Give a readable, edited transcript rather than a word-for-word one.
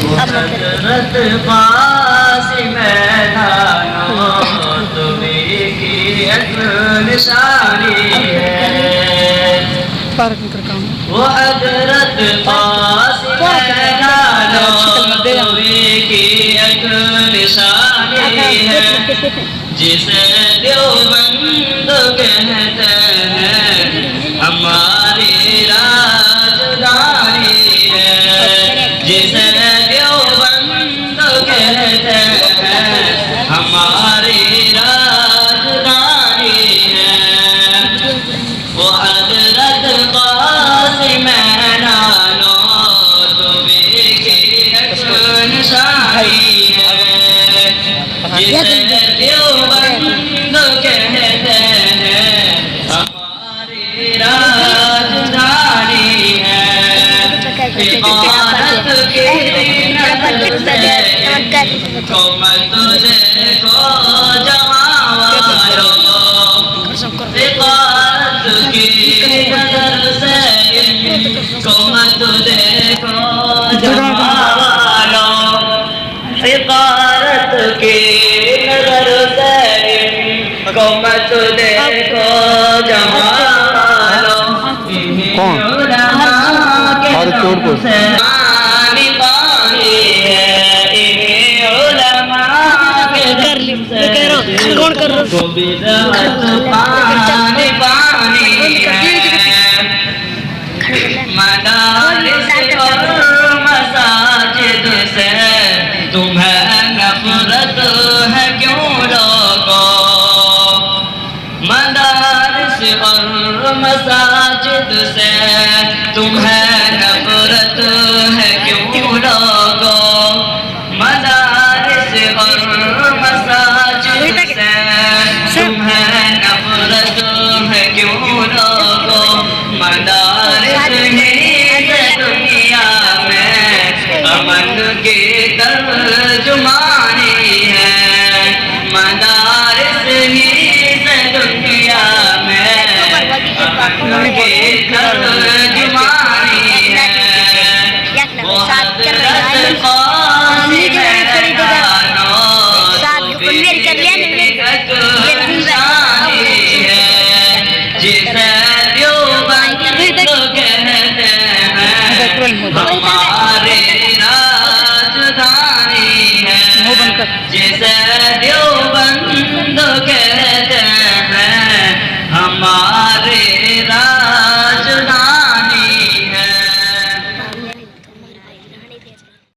हजरत पास मैदानों तुम्हें की एक निशानी है। वो हजरत पास मैदानों तुम्हें की एक निशानी है। जिसे देवबंद कहते हैं हमारी राजधानी है। जिसे देवबंद कहते हैं हमारी राजधानी है। वो हजरत कासिम नानो तुम्हें की एक निशानी है। जिसे देवबंद कहते हैं हमारी राजधानी है। इबादत की नजर से कौम तुझे को जमावालो। इबादत की नजर से कौम तुझे को जमावालो। इबादत की नजर से कौम तुझे को जमावालो। कौन? और चोर को कौन कर रहा मदारिस और मसाजिद से तुम्हें नफरत है क्यों लोगों। मदारिस और मसाजिद से तुम्हें नफरत है क्यों लोगों। मदारिस और मसाजिद से तुम्हें नफरत है क्यों लोगों। मदारिस ही दुनिया में अमन की तर्जुमानी है।